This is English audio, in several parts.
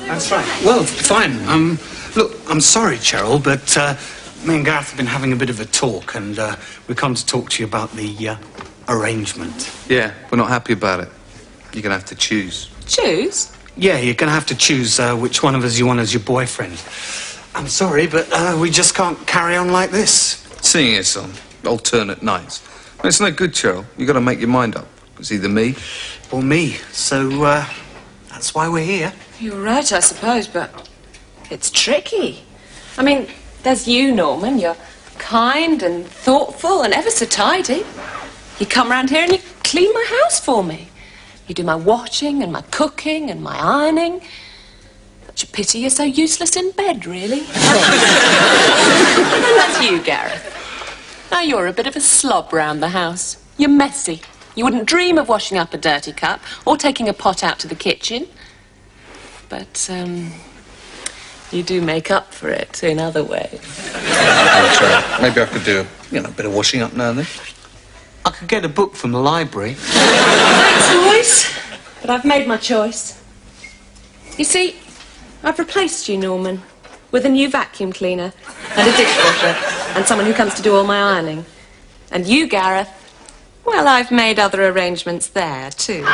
That's right. Well, fine. Look, I'm sorry, Cheryl, but me and Gareth have been having a bit of a talk, and we've come to talk to you about the arrangement. Yeah, we're not happy about it. You're going to have to choose. Choose? Yeah, you're going to have to choose which one of us you want as your boyfriend. I'm sorry, but we just can't carry on like this. Seeing us on alternate nights. It's no good, Cheryl. You've got to make your mind up. It's either me or me. So that's why we're here. You're right, I suppose, but it's tricky. I mean, there's you, Norman. You're kind and thoughtful and ever so tidy. You come round here and you clean my house for me. You do my washing and my cooking and my ironing. Such a pity you're so useless in bed, really. And then that's you, Gareth. Now you're a bit of a slob round the house. You're messy. You wouldn't dream of washing up a dirty cup or taking a pot out to the kitchen. But, you do make up for it in other ways. Maybe I could do a bit of washing up now and then. I could get a book from the library. Thanks, boys. But I've made my choice. You see, I've replaced you, Norman, with a new vacuum cleaner and a dishwasher and someone who comes to do all my ironing. And you, Gareth, well, I've made other arrangements there, too.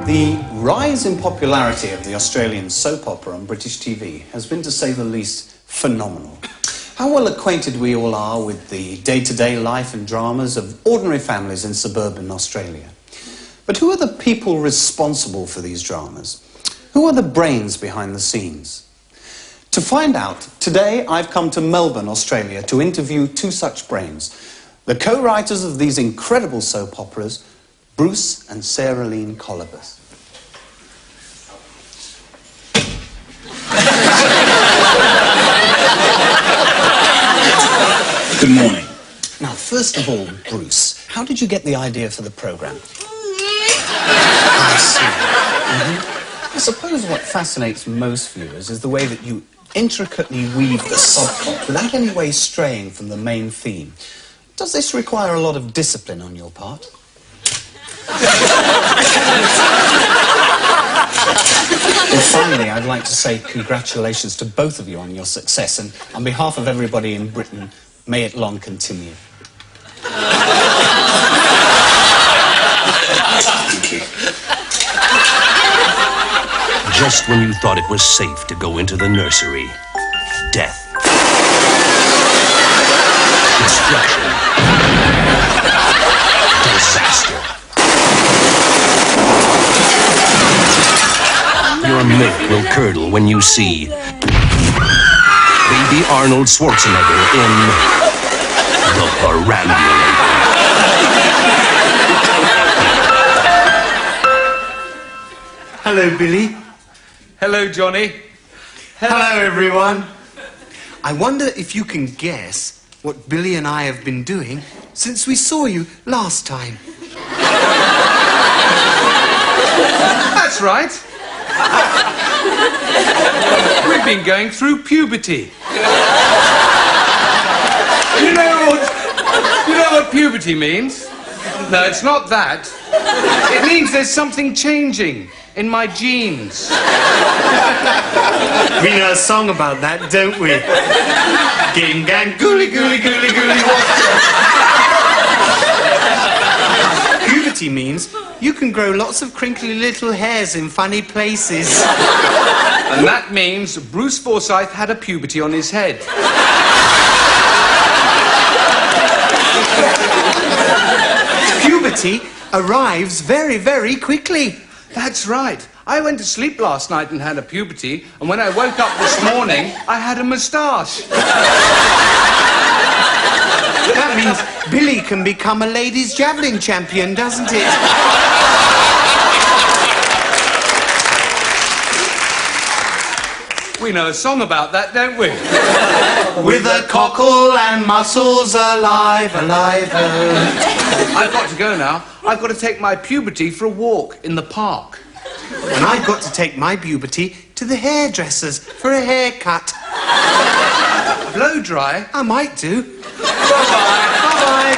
The rise in popularity of the Australian soap opera on British TV has been, to say the least, phenomenal. How well acquainted we all are with the day-to-day life and dramas of ordinary families in suburban Australia. But who are the people responsible for these dramas? Who are the brains behind the scenes? To find out, today I've come to Melbourne, Australia, to interview two such brains, the co-writers of these incredible soap operas, Bruce and Sarah Leen Collibus. Good morning. Now, first of all, Bruce, how did you get the idea for the programme? I see. I suppose what fascinates most viewers is the way that you intricately weave the subplot without any way straying from the main theme. Does this require a lot of discipline on your part? Well, finally, I'd like to say congratulations to both of you on your success, and on behalf of everybody in Britain, may it long continue. Thank you. Just when you thought it was safe to go into the nursery, death, destruction, disaster. Your milk will curdle when you see baby Arnold Schwarzenegger in The Perambulator. Hello, Billy. Hello, Johnny. Hello, everyone. I wonder if you can guess what Billy and I have been doing since we saw you last time. That's right. We've been going through puberty. You know what puberty means? No, it's not that. It means there's something changing in my genes. We know a song about that, don't we? Ging gang, gooly, gooly, gooly, gooly, water. Puberty means you can grow lots of crinkly little hairs in funny places. And that means Bruce Forsyth had a puberty on his head. Puberty arrives very, very quickly. That's right. I went to sleep last night and had a puberty, and when I woke up this morning, I had a moustache. That means Billy can become a ladies' javelin champion, doesn't it? We know a song about that, don't we? With a cockle and muscles alive, alive. I've got to go now. I've got to take my puberty for a walk in the park. And I've got to take my puberty to the hairdressers for a haircut. Blow dry? I might do. Bye-bye. Bye-bye.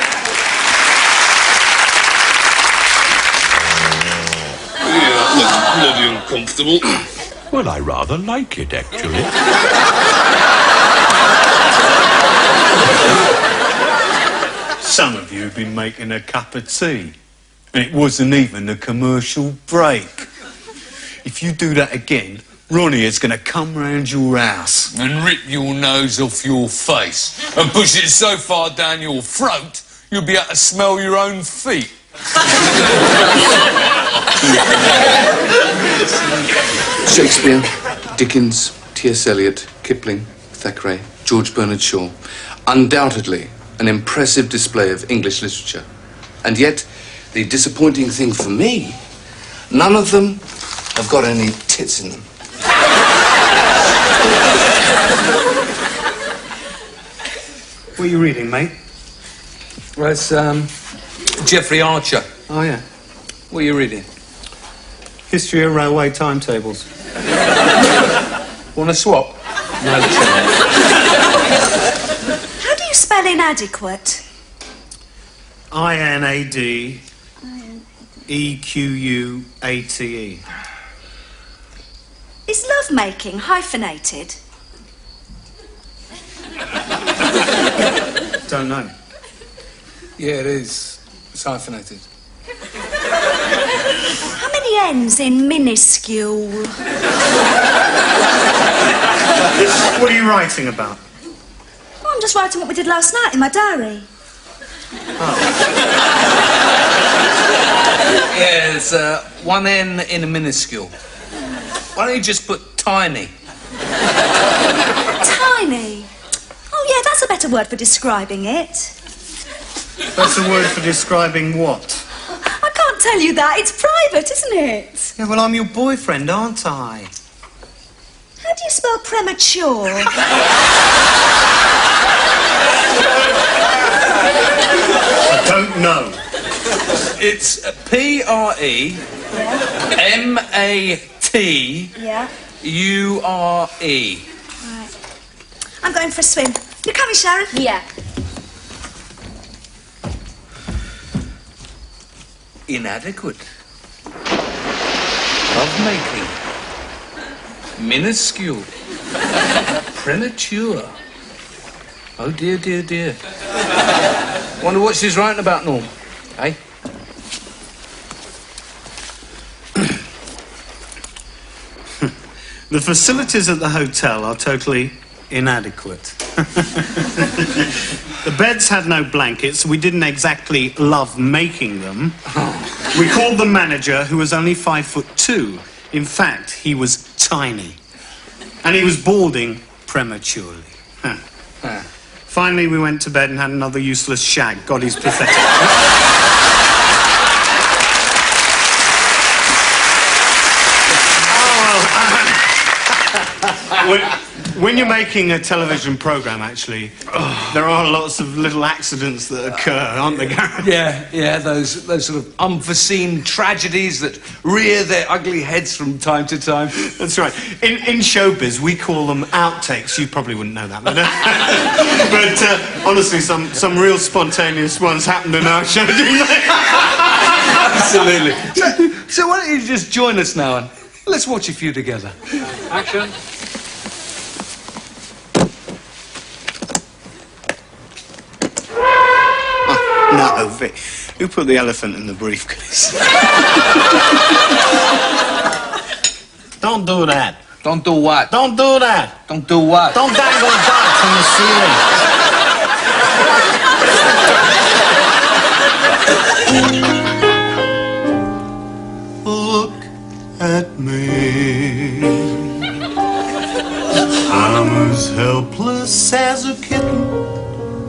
Yeah, that's bloody uncomfortable. Well, I rather like it, actually. Some of you have been making a cup of tea, and it wasn't even a commercial break. If you do that again, Ronnie is going to come round your house. And rip your nose off your face and push it so far down your throat you'll be able to smell your own feet. Shakespeare, Dickens, T.S. Eliot, Kipling, Thackeray, George Bernard Shaw. Undoubtedly an impressive display of English literature. And yet, the disappointing thing for me, none of them have got any tits in them. What are you reading, mate? Well, it's, Geoffrey Archer. Oh, yeah. What are you reading? History of railway timetables. Want to swap? No chance. How do you spell inadequate? INADEQUATE. Is lovemaking hyphenated? Don't know. Yeah, it is. It's hyphenated. How many N's in minuscule? What are you writing about? Oh, I'm just writing what we did last night in my diary. Yeah, it's one N in a minuscule. Why don't you just put tiny? Tiny? Oh, yeah, that's a better word for describing it. That's a word for describing what? I can't tell you that. It's private, isn't it? Yeah, well, I'm your boyfriend, aren't I? How do you spell premature? I don't know. It's P-R-E-M-A-T-U-R-E. Yeah. Right. I'm going for a swim. You coming, Sharon? Yeah. Inadequate. Love-making. Minuscule. Premature. Oh, dear, dear, dear. Wonder what she's writing about, Norm. Eh? The facilities at the hotel are totally inadequate. The beds had no blankets, so we didn't exactly love making them. We called the manager, who was only 5'2". In fact, he was tiny. And he was balding prematurely. Finally, we went to bed and had another useless shag. God, he's pathetic. When you're making a television programme, actually, there are lots of little accidents that occur, aren't there, Gareth? Yeah, those sort of unforeseen tragedies that rear their ugly heads from time to time. That's right. In showbiz, we call them outtakes. You probably wouldn't know that, but, honestly, some real spontaneous ones happened in our show, didn't they? Absolutely. So why don't you just join us now and let's watch a few together. Action. No, Vic. Who put the elephant in the briefcase? Don't do that. Don't do what? Don't do that. Don't do what? Don't dangle darts from the ceiling. Look at me. I'm as helpless as a kitten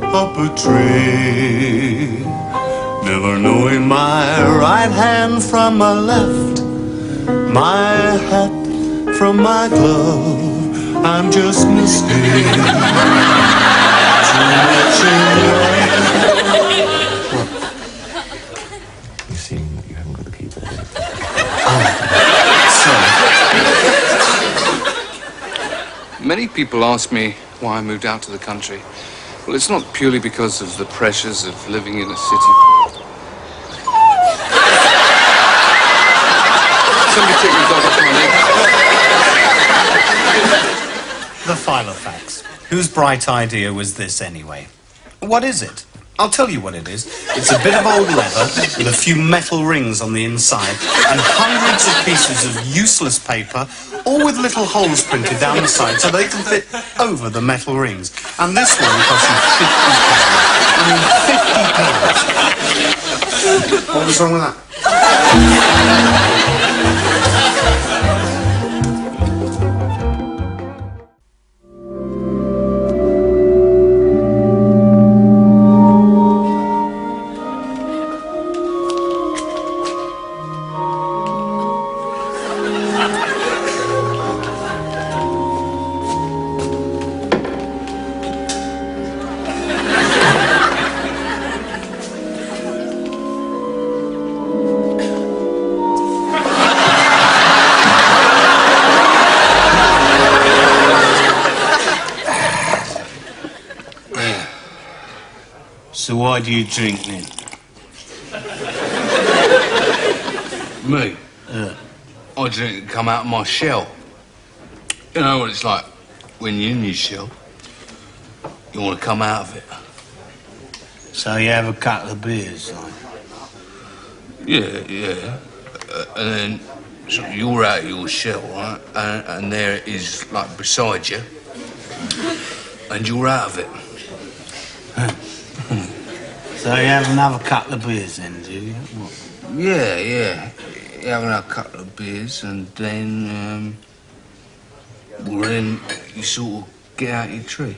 up a tree, never knowing my right hand from my left, my hat from my glove. I'm just mistaken. You see, you haven't got the keyboard yet. Many people ask me why I moved out to the country. Well, it's not purely because of the pressures of living in a city. Somebody take me dog off my leg. The Filofax. Whose bright idea was this, anyway? What is it? I'll tell you what it is. It's a bit of old leather with a few metal rings on the inside and hundreds of pieces of useless paper, all with little holes printed down the side so they can fit over the metal rings. And this one cost you £50. I mean, £50. What was wrong with that? So why do you drink then? Me? I drink to come out of my shell. You know what it's like when you're in your shell. You want to come out of it. So you have a couple of beers, like? Yeah. And then so you're out of your shell, right? And there it is, like, beside you. And you're out of it. So you have another couple of beers then, do you? What? Yeah. You have a couple of beers and then, well, then you sort of get out your tree.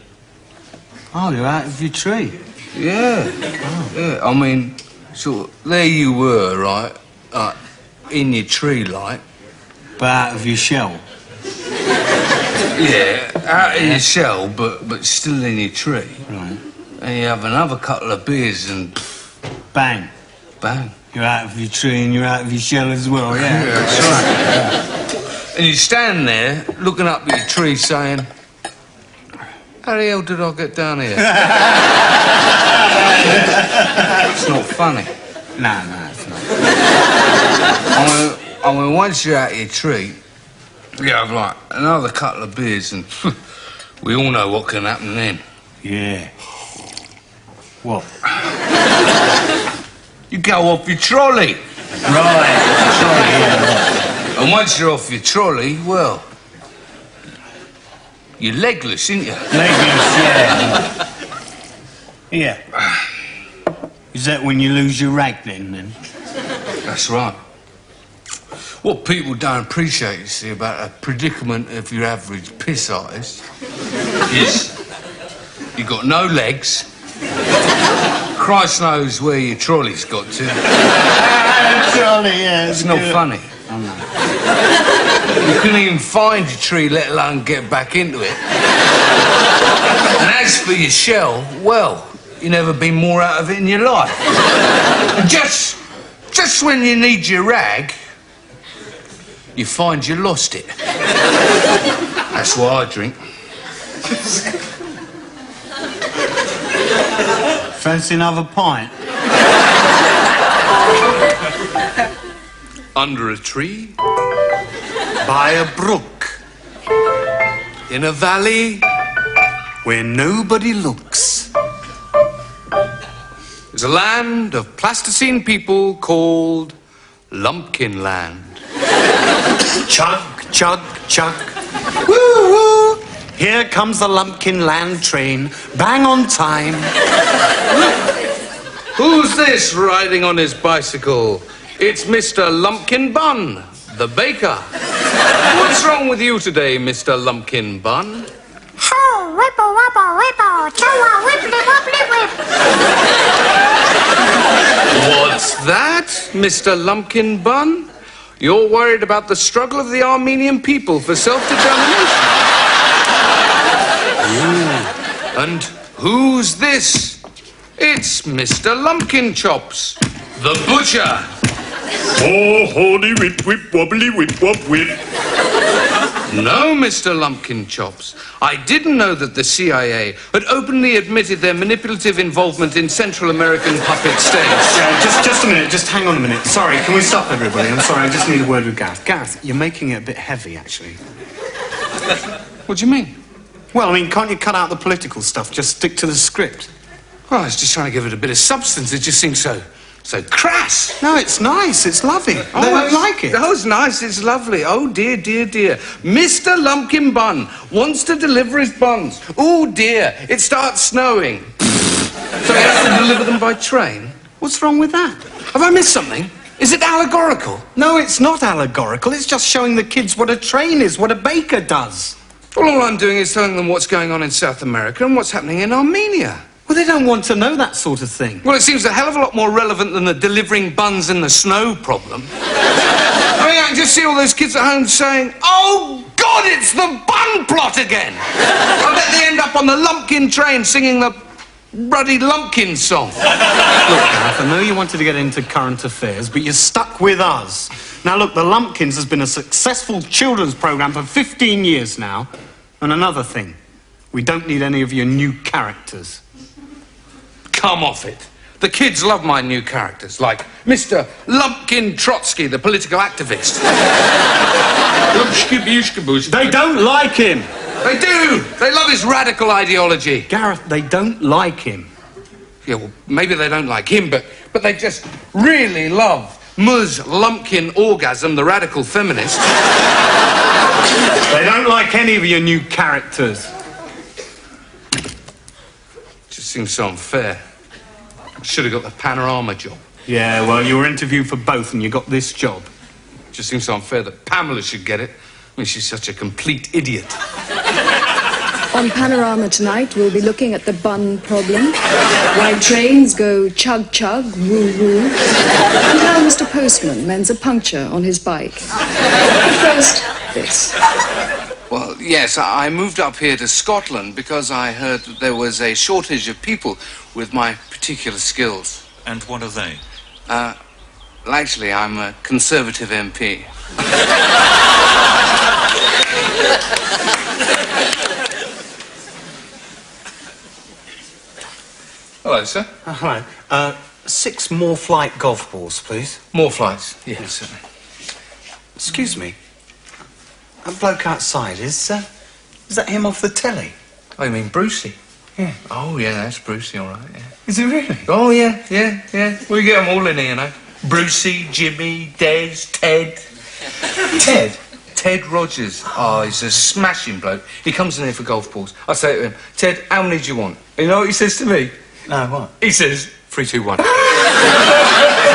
Oh, you're out of your tree? Yeah. Oh. Yeah, I mean, sort of, there you were, right? In your tree, like. But out of your shell? Yeah, out of your shell, but still in your tree. Right. And you have another couple of beers and... Bang. Bang. You're out of your tree and you're out of your shell as well, yeah? Yeah, that's right. And you stand there, looking up at your tree, saying, how the hell did I get down here? It's not funny. No, it's not. I mean, once you're out of your tree, you have, like, another couple of beers and we all know what can happen then. Yeah. What? You go off your trolley. Right, yeah. And once you're off your trolley, well, you're legless, ain't you? Legless, yeah. Yeah. Is that when you lose your rag then? That's right. What people don't appreciate, you see, about a predicament of your average piss artist is you've got no legs. Christ knows where your trolley's got to. Trolley, yeah. It's not funny. You couldn't even find your tree, let alone get back into it. And as for your shell, well, you've never been more out of it in your life. And just when you need your rag, you find you lost it. That's why I drink. Fancy another pint? Under a tree, By a brook, in a valley, where nobody looks. is a land of plasticine people called Lumpkin Land. Chug, chug, chug. Woo, woo. Here comes the Lumpkin Land train, bang on time. Who's this riding on his bicycle? It's Mr. Lumpkin Bun, the baker. What's wrong with you today, Mr. Lumpkin Bun? Oh, whipple, wobble, whipple, chowa, whipply, wobbly, whip. What's that, Mr. Lumpkin Bun? You're worried about the struggle of the Armenian people for self-determination. And who's this? It's Mr. Lumpkin Chops, the butcher. Oh, holy whip, whip, wobbly, whip, wob, whip. No, Mr. Lumpkin Chops. I didn't know that the CIA had openly admitted their manipulative involvement in Central American puppet states. Yeah, just a minute, just hang on a minute. Sorry, can we stop everybody? I'm sorry, I just need a word with Gareth. Gareth, you're making it a bit heavy, actually. What do you mean? Well, I mean, can't you cut out the political stuff? Just stick to the script. Oh, I was just trying to give it a bit of substance. It just seems so crass. No, it's nice. It's lovely. They don't like it. Oh, it's nice. It's lovely. Oh, dear, dear, dear. Mr. Lumpkin Bun wants to deliver his buns. Oh, dear. It starts snowing. So he has to deliver them by train? What's wrong with that? Have I missed something? Is it allegorical? No, it's not allegorical. It's just showing the kids what a train is, what a baker does. Well, all I'm doing is telling them what's going on in South America and what's happening in Armenia. Well, they don't want to know that sort of thing. Well, it seems a hell of a lot more relevant than the delivering buns in the snow problem. I mean, I can just see all those kids at home saying, "Oh, God, it's the bun plot again!" I bet they end up on the Lumpkin train singing the ruddy Lumpkin song. Look, Gareth, I know you wanted to get into current affairs, but you're stuck with us. Now, look, the Lumpkins has been a successful children's programme for 15 years now. And another thing, we don't need any of your new characters. Come off it. The kids love my new characters, like Mr. Lumpkin Trotsky, the political activist. They don't like him. They do. They love his radical ideology. Gareth, they don't like him. Yeah, well, maybe they don't like him, but they just really love Ms. Lumpkin Orgasm, the radical feminist. They don't like any of your new characters. Just seems so unfair. I should have got the Panorama job. Yeah, well, you were interviewed for both and you got this job. Just seems so unfair that Pamela should get it. I mean, she's such a complete idiot. On Panorama tonight, we'll be looking at the bun problem, why trains go chug-chug, woo-woo, and how Mr. Postman mends a puncture on his bike. But first, this. Well, yes, I moved up here to Scotland because I heard that there was a shortage of people with my particular skills. And what are they? Well, actually, I'm a Conservative MP. Hello, sir. Hello. 6 more flight golf balls, please. More flights? Yes, certainly. Excuse me. That bloke outside, is that him off the telly? Oh, you mean Brucey? Yeah. Oh, yeah, that's Brucey, all right, yeah. Is it really? Oh, yeah. We get them all in here, you know. Brucey, Jimmy, Des, Ted. Ted? Ted Rogers. Oh, he's a smashing bloke. He comes in here for golf balls. I say to him, Ted, how many do you want? You know what he says to me? No, what? He says, 3, 2, 1. He's a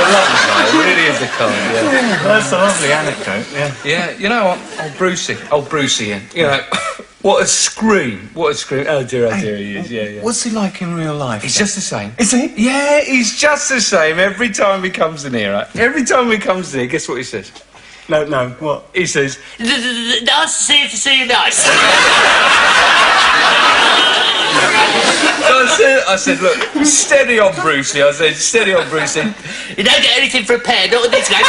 lovely guy. He really is a kind, yeah. That's a lovely anecdote, yeah. Yeah, you know what? Old Brucey, yeah. You know, what a scream. What a scream. Oh, dear, he is, yeah. What's he like in real life? He's just the same. Is he? Yeah, he's just the same every time he comes in here, right? Every time he comes in here, guess what he says? No, what? He says, Nice to see you nice. So I said, look, steady on Brucey. I said, steady on Brucey. You don't get anything for a pair, not with this guy.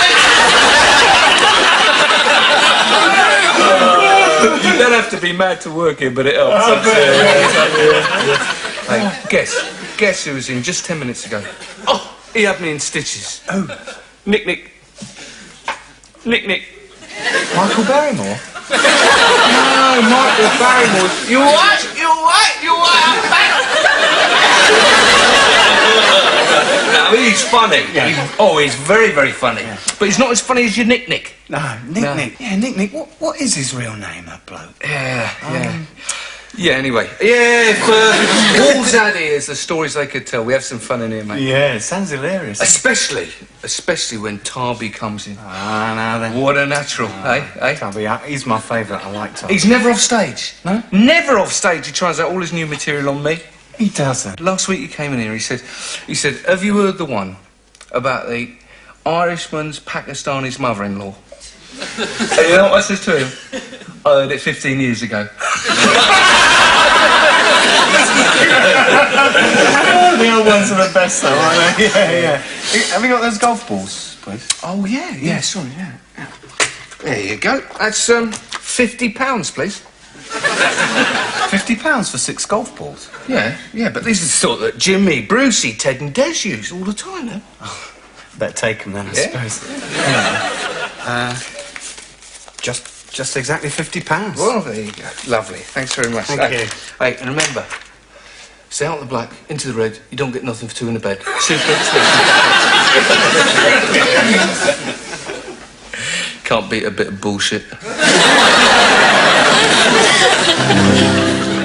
You don't have to be mad to work here, but it helps. Hey, guess who was in just 10 minutes ago? Oh, he had me in stitches. Oh. Nick. Michael Barrymore? No, Michael Barrymore. You all right? I'm back. No, he's funny. Yeah. He's very, very funny. Yeah. But he's not as funny as your Nick. No, Nick. Yeah, Nick. What is his real name, that bloke? Yeah. Yeah, anyway. Yeah, if walls had ears, the stories they could tell. We have some fun in here, mate. Yeah, it sounds hilarious. Especially when Tarby comes in. Ah, now then. What a natural, eh? Tarby, he's my favourite. I like Tarby. He's never off stage. No? Never off stage. He tries out all his new material on me. He doesn't. Last week he came in here, he said, have you heard the one about the Irishman's Pakistani's mother-in-law? And you know what I said to him? I heard it 15 years ago. Those are the best, though, aren't they? Yeah. Have you got those golf balls, please? Oh, yeah, sorry, yeah. There you go. That's, £50, please. £50 for 6 golf balls? Yeah, but these are the sort that Jimmy, Brucey, Ted and Des use all the time, though. Oh, better take them then, I suppose. Just exactly £50. Well, there you go. Lovely. Thanks very much. Thank you. Hey, and remember, stay out of the black, into the red, you don't get nothing for 2 in the bed. Super. Can't beat a bit of bullshit.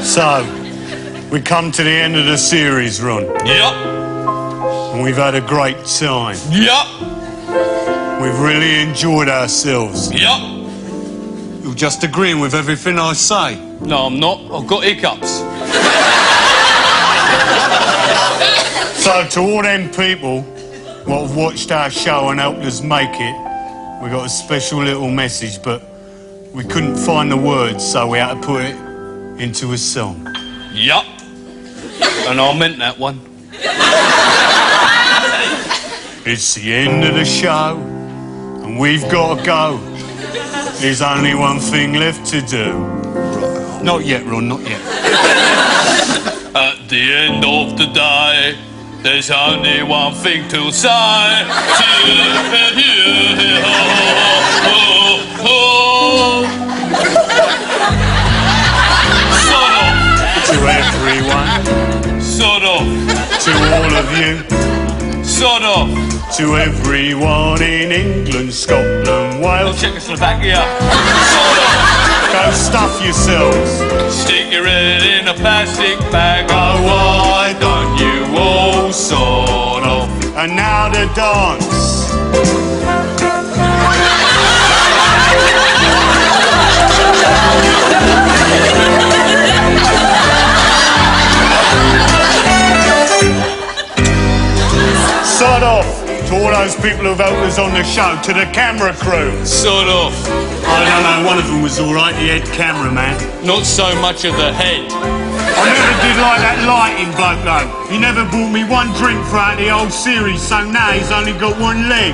So, we come to the end of the series, Ron. Yep. And we've had a great time. Yep. We've really enjoyed ourselves. Yep. You're just agreeing with everything I say. No, I'm not. I've got hiccups. So, to all them people what have watched our show and helped us make it, we got a special little message, but we couldn't find the words, so we had to put it into a song. Yup. And I meant that one. It's the end of the show, and we've got to go. There's only one thing left to do. Not yet, Ron, not yet. At the end of the day, there's only one thing to say. To everyone. Sort of. To all of you. Sort of. To everyone in England, Scotland, Wales, Czechoslovakia. Sort of. Go stuff yourselves. Stick your head in a plastic bag. Oh, why don't you all sort of? And now the dance. Sod off to all those people who've helped us on the show, to the camera crew. Sort of. I don't know, one of them was all right, the head cameraman. Not so much of the head. I never did like that lighting bloke, though. He never bought me one drink throughout the whole series, so now he's only got one leg.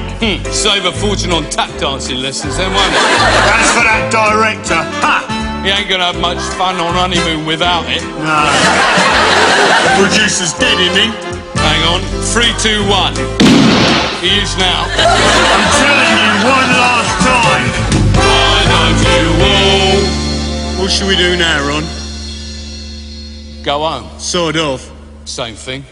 Save a fortune on tap dancing lessons, then, won't it? That's for that director. Ha! He ain't gonna have much fun on honeymoon without it. No. The producer's dead, isn't he? Hang on. 3, 2, 1. He is now. I'm telling you, one last time. Why don't you all? What should we do now, Ron? Go home. Sod off. Same thing.